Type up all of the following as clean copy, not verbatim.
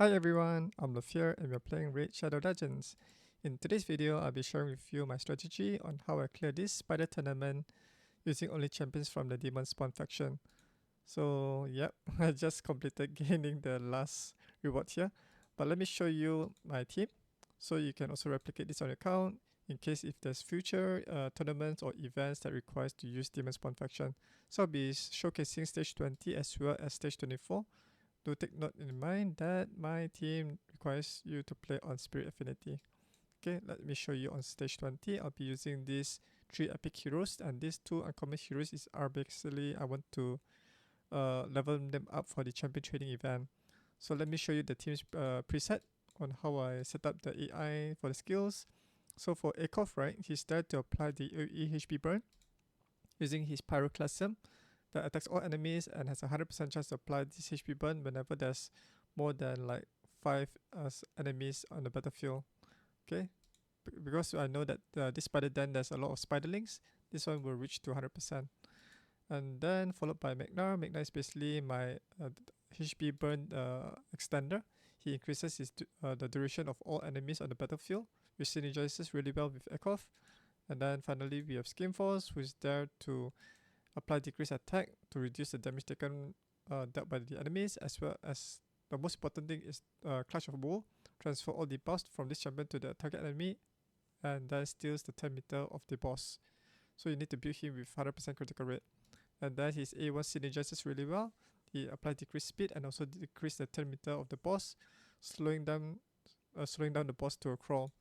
Hi everyone, I'm Lafir and we're playing Raid Shadow Legends. In today's video, I'll be sharing with you my strategy on how I clear this spider tournament using only champions from the Demonspawn Faction. So yep, I just completed gaining the last reward here. But let me show you my team so you can also replicate this on your account in case if there's future tournaments or events that requires to use Demonspawn Faction. So I'll be showcasing stage 20 as well as stage 24. Do take note in mind that my team requires you to play on Spirit Affinity. Okay, let me show you on stage 20. I'll be using these 3 epic heroes, and these 2 uncommon heroes are basically I want to level them up for the champion trading event. So let me show you the team's preset on how I set up the AI for the skills. So for Akoth, right, he's there to apply the AoE HP burn using his Pyroclasm that attacks all enemies and has a 100% chance to apply this HP burn whenever there's more than like 5 enemies on the battlefield. Okay, because I know that this spider den there's a lot of spiderlings, this one will reach to 100%. And then followed by Magnarr. Magnarr is basically my HP burn extender. He increases the duration of all enemies on the battlefield, which synergizes really well with Akoth. And then finally we have Skimfos, who is there to apply decreased attack to reduce the damage taken dealt by the enemies, as well as the most important thing is Clutch of Woe. Transfer all the buffs from this champion to the target enemy and then steals the 10 meter of the boss. So you need to build him with 100% critical rate. And then his A1 synergizes really well. He applies decreased speed and also decrease the 10 meter of the boss, slowing down the boss to a crawl.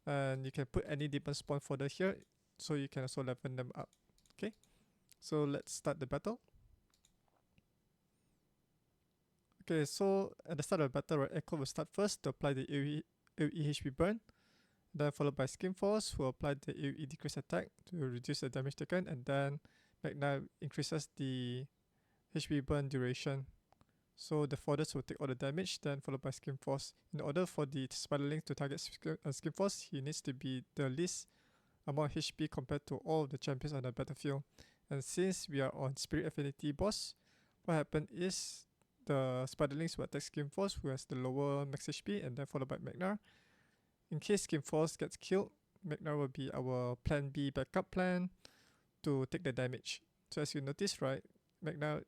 And you can put any Demonspawn fodder here, so you can also level them up. Okay, so let's start the battle. Okay, so at the start of the battle, right, Akoth will start first to apply the AoE HP burn, then followed by Skimfos, who apply the AoE decrease attack to reduce the damage taken, and then Magnarr increases the HP burn duration. So the fodders will take all the damage, then followed by Skimfos. In order for the spiderling to target Skimfos, he needs to be the least amount of HP compared to all of the champions on the battlefield. And since we are on Spirit Affinity boss, what happened is the spiderlings will attack Skimfos, who has the lower max HP, and then followed by Magnarr. In case Skimfos gets killed, Magnarr will be our plan B backup plan to take the damage. So as you notice, right, Magnarr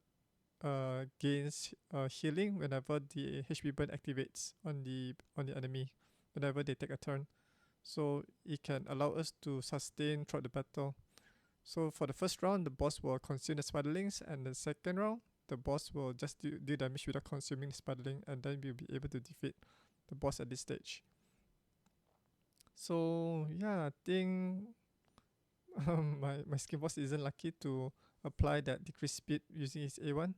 gains healing whenever the HP burn activates on the enemy, whenever they take a turn. So it can allow us to sustain throughout the battle. So for the first round, the boss will consume the spiderlings, and the second round, the boss will just do damage without consuming the spiderling, and then we'll be able to defeat the boss at this stage. So yeah, I think my Skimfos isn't lucky to apply that decreased speed using his A1.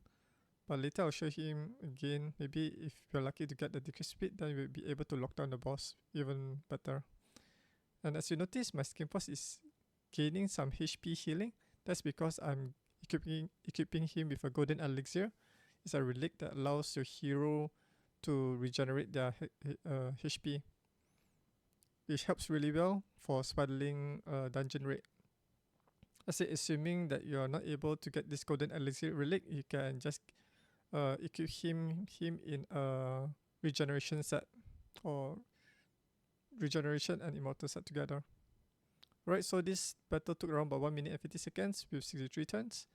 But later I'll show him again. Maybe if you're lucky to get the decreased speed, then we'll be able to lock down the boss even better. And as you notice, my Skimfos is gaining some HP healing. That's because I'm equipping him with a golden elixir. It's a relic that allows your hero to regenerate their HP, which helps really well for spiderling dungeon raid. I say, assuming that you are not able to get this golden elixir relic, you can just equip him in a regeneration set, or regeneration and immortal set together. Right, so this battle took around about 1 minute and 50 seconds with 63 turns.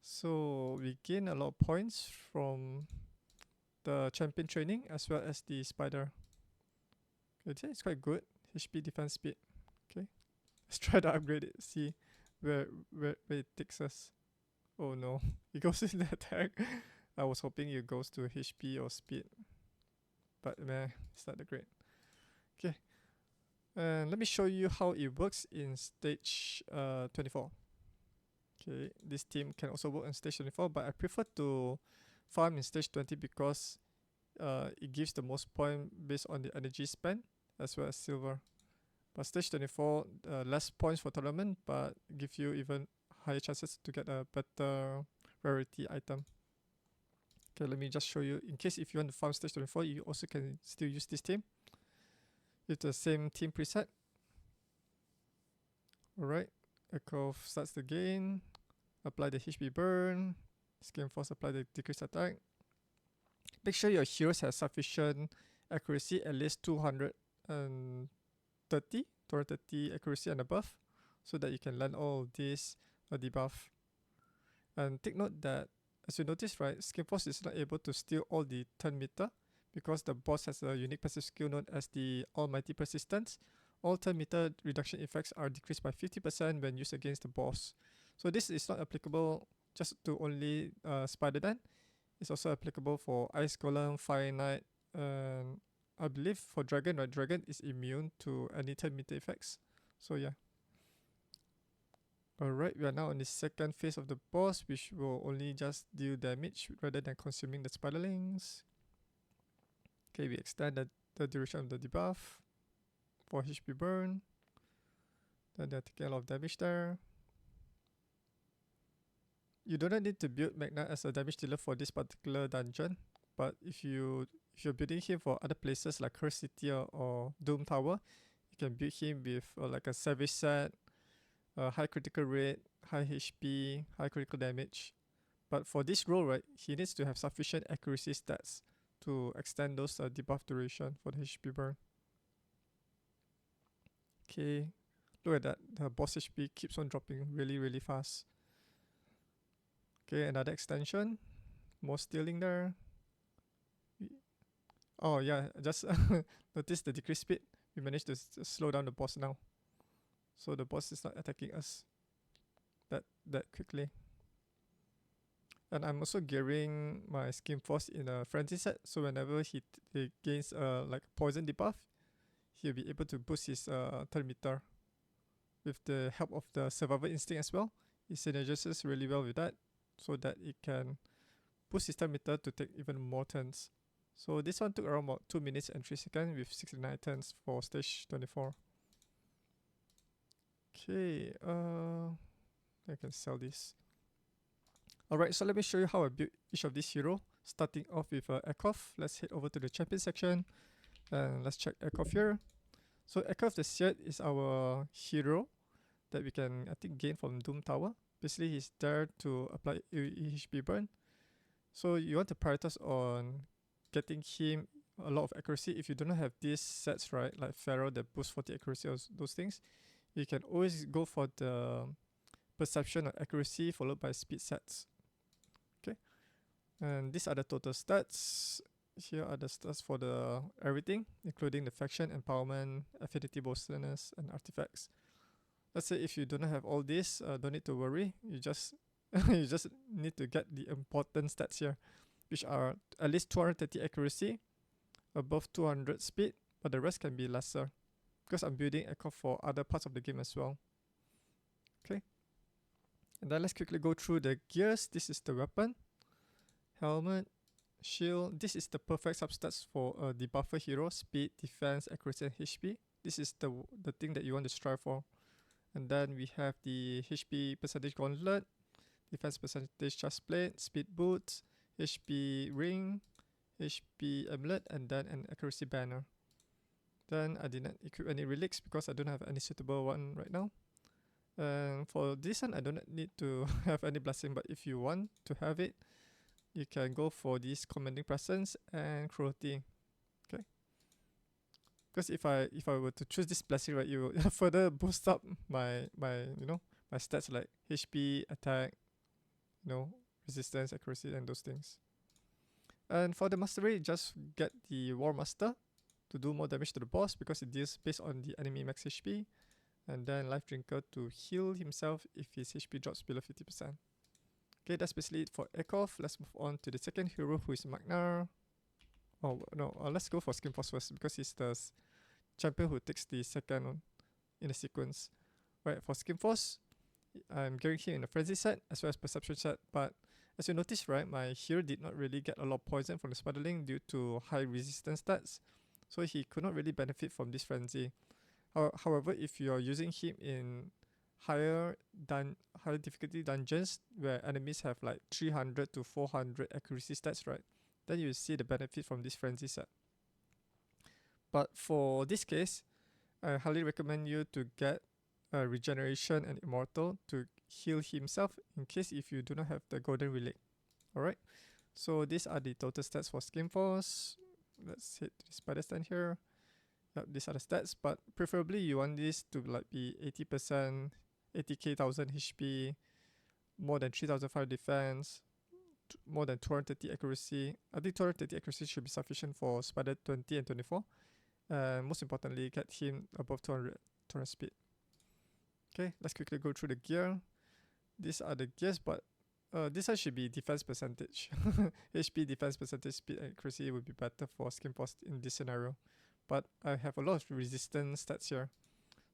So we gain a lot of points from the champion training as well as the spider. Okay, it's quite good. HP defense speed. Okay, let's try to upgrade it. See where it takes us. Oh no, it goes in the attack. I was hoping it goes to HP or speed, but meh, it's not that great. Okay, and let me show you how it works in stage 24. Okay, this team can also work on stage 24, but I prefer to farm in stage 20 because it gives the most point based on the energy spent as well as silver. But stage 24, less points for tournament, but give you even higher chances to get a better rarity item. Okay, let me just show you. In case if you want to farm stage 24, you also can still use this team with the same team preset. Alright, Akoth starts the game, apply the HP burn, Skimfos apply the decreased attack, Make sure your heroes have sufficient accuracy, at least 230 accuracy and above, so that you can learn all of this debuff. And take note that, as you notice, right, Skimfos is not able to steal all the turn meter because the boss has a unique passive skill known as the Almighty Persistence. All turn meter reduction effects are decreased by 50% when used against the boss. So this is not applicable just to only Spider-Dan. It's also applicable for Ice Golem, Fire Knight, and I believe for Dragon, right? Dragon is immune to any turn meter effects. So yeah. Alright, we are now on the second phase of the boss, which will only just deal damage rather than consuming the spiderlings. Okay, we extend the duration of the debuff for HP burn. Then they're taking a lot of damage there. You do not need to build Magnarr as a damage dealer for this particular dungeon, but if you're building him for other places like Curse City or Doom Tower, you can build him with like a Savage set, high critical rate, high HP, high critical damage. But for this role, right, he needs to have sufficient accuracy stats to extend those debuff duration for the HP burn. Okay, look at that. The boss HP keeps on dropping really fast. Okay, another extension. More stealing there. Oh yeah, just notice the decreased speed. We managed to slow down the boss now. So the boss is not attacking us that quickly. And I'm also gearing my Skimfos in a frenzy set, so whenever he gains like poison debuff, he'll be able to boost his turn meter. With the help of the survival instinct as well, it synergizes really well with that, so that it can boost his turn meter to take even more turns. So this one took around about 2 minutes and 3 seconds with 69 turns for stage 24. Okay, I can sell this. Alright, so let me show you how I built each of these heroes. Starting off with Akoth. Let's head over to the champion section and let's check Akoth here. So Akoth the Sear is our hero that we can, I think, gain from Doom Tower. Basically, he's there to apply HP burn. So you want to prioritize on getting him a lot of accuracy. If you do not have these sets, right, like Pharaoh that boosts 40 accuracy or those things, you can always go for the perception or accuracy followed by speed sets. Okay, and these are the total stats. Here are the stats for the everything, including the faction, empowerment, affinity boostedness, and artifacts. Let's say if you do not have all this, don't need to worry. You just you just need to get the important stats here, which are at least 230 accuracy, above 200 speed, but the rest can be lesser, because I'm building Akoth for other parts of the game as well. Okay, and then let's quickly go through the gears. This is the weapon, helmet, shield. This is the perfect substats for a debuffer hero: speed, defense, accuracy, and HP. This is the thing that you want to strive for. And then we have the HP percentage gauntlet, defense percentage chest plate, speed boots, HP ring, HP amulet, and then an accuracy banner. Then I did not equip any relics because I don't have any suitable one right now. And for this one, I do not need to have any blessing, but if you want to have it, you can go for this commanding presence and cruelty. Okay, because if I were to choose this blessing, right, you will further boost up my my stats like HP, attack, resistance, accuracy, and those things. And for the mastery, just get the War Master to do more damage to the boss because it deals based on the enemy max HP, and then Life Drinker to heal himself if his HP drops below 50%. Okay, that's basically it for Akoth. Let's move on to the second hero, who is Magnarr. Oh no, let's go for Skimfos first because he's the champion who takes the second one in the sequence. Right, for Skimfos, I'm gearing him in a frenzy set as well as perception set, but as you notice, right, my hero did not really get a lot of poison from the spiderling due to high resistance stats, so he could not really benefit from this frenzy. However, if you are using him in higher difficulty dungeons where enemies have like 300 to 400 accuracy stats, right, then you see the benefit from this frenzy set. But for this case, I highly recommend you to get regeneration and immortal to heal himself in case if you do not have the golden relic. Alright, So these are the total stats for Skimfos. Let's hit the spider stand here. Yep, these are the stats, but preferably you want this to like be 80%, 80k 1000 HP, more than 3005 defense, more than 230 accuracy. I think 230 accuracy should be sufficient for spider 20 and 24. And most importantly, get him above 200 speed. Okay, let's quickly go through the gear. These are the gears, but this one should be defense percentage. HP, defense percentage, speed, and accuracy would be better for Skimfos in this scenario. But I have a lot of resistance stats here.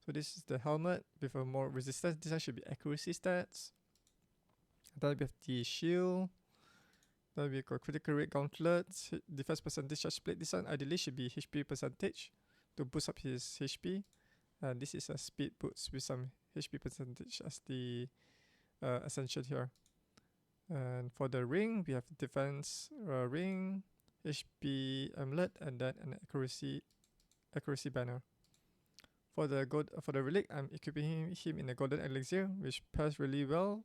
So this is the helmet with a more resistance. This one should be accuracy stats. Then we have the shield. Then we got critical rate gauntlets, defense percentage, charge plate. This one ideally should be HP percentage to boost up his HP. And this is a speed boost with some HP percentage as the essential here. And for the ring, we have defense ring, HP amulet, and then an accuracy banner. For the relic, I'm equipping him in a golden elixir, which pairs really well.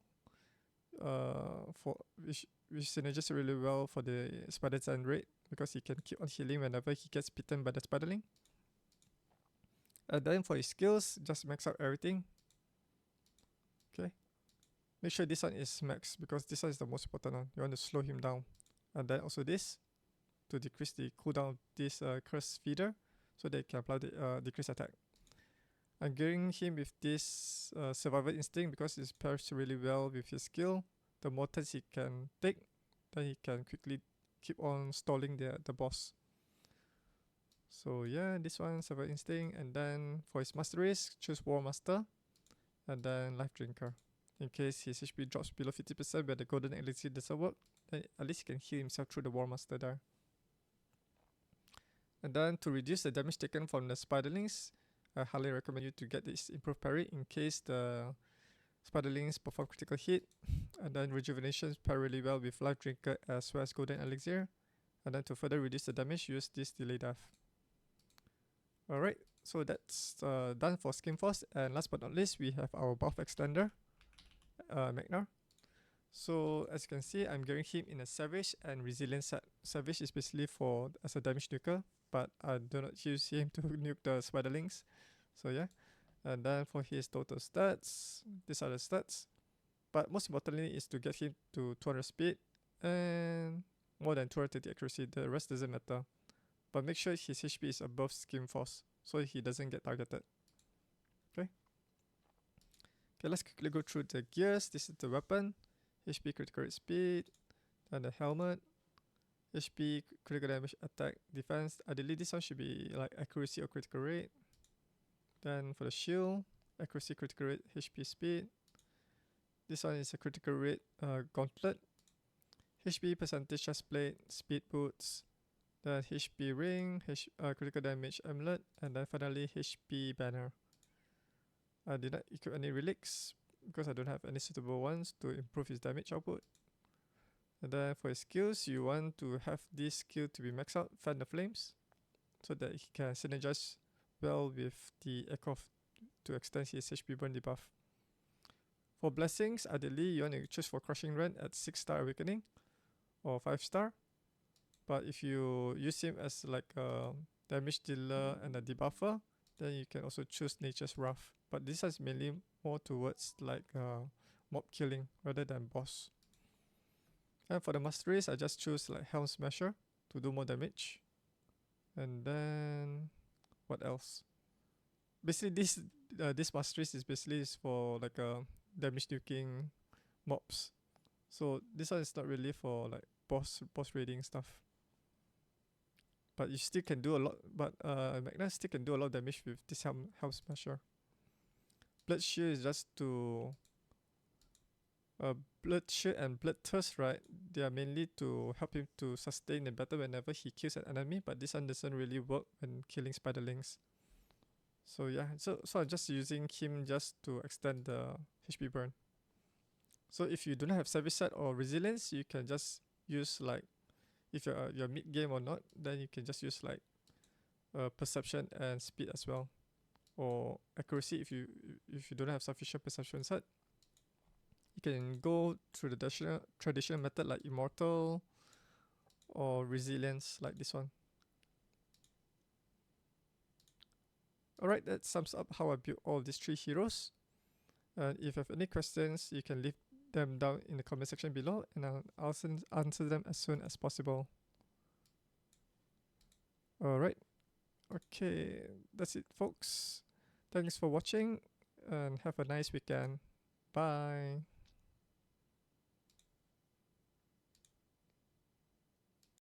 Which synergizes really well for the spider's end rate because he can keep on healing whenever he gets bitten by the spiderling. And then for his skills, just max out everything. Okay. Make sure this one is max because this one is the most important one. You want to slow him down. And then also this to decrease the cooldown of this curse feeder so they can apply the decrease attack. I'm gearing him with this survival instinct because it pairs really well with his skill. The more turns he can take, then he can quickly keep on stalling the boss. So yeah, this one, survival instinct, and then for his masteries, choose War Master, and then Life Drinker. In case his HP drops below 50% where the golden elixir doesn't work, then at least he can heal himself through the War Master there. And then to reduce the damage taken from the spiderlings, I highly recommend you to get this improved parry in case the spiderlings perform critical hit. And then rejuvenation pair really well with Life Drinker as well as golden elixir. And then to further reduce the damage, use this delay death. Alright, so that's done for Skimfos. And last but not least, we have our buff extender, Magnarr. So as you can see, I'm gearing him in a Savage and Resilience set. Savage is basically as a damage nuker, but I do not use him to nuke the spiderlings. So yeah, and then for his total stats, these are the stats. But most importantly is to get him to 200 speed and more than 230 accuracy. The rest doesn't matter. But make sure his HP is above Skimfos so he doesn't get targeted. Okay, let's quickly go through the gears. This is the weapon, HP critical rate speed, and the helmet, HP critical damage attack defense. Ideally this one should be like accuracy or critical rate. Then for the shield, accuracy critical rate, HP speed. This one is a critical rate gauntlet, HP percentage chest plate, speed boots, then HP ring, critical damage amulet, and then finally HP banner. I did not equip any relics because I don't have any suitable ones to improve his damage output. And then for his skills, you want to have this skill to be maxed out, Fan the Flames, so that he can synergize well with the Akoth to extend his HP burn debuff. For blessings, ideally you want to choose for Crushing Rend at 6-star Awakening or 5-star. But if you use him as like a damage dealer and a debuffer, then you can also choose Nature's Wrath. But this is mainly more towards like mob killing rather than boss. And for the masteries, I just choose like Helm Smasher to do more damage. And then what else? Basically this masteries is basically for like damage nuking mobs. So this one is not really for like boss raiding stuff. But you still can do a lot. But Magnarr still can do a lot of damage with this Helm Smasher. Blood Shield is just to Blood Shield and Blood Thirst, right? They are mainly to help him to sustain the battle whenever he kills an enemy. But this one doesn't really work when killing spiderlings. So yeah, so I'm just using him just to extend the HP burn. So if you do not have Savage set or Resilience, you can just use like, if you're mid game or not, then you can just use like Perception and Speed as well, or Accuracy if you don't have sufficient Perception set. You can go through the traditional method like Immortal, or resilience like this one. Alright, that sums up how I built all these 3 heroes. And if you have any questions, you can leave them down in the comment section below, and I'll answer them as soon as possible. Alright, okay, that's it folks. Thanks for watching and have a nice weekend. Bye.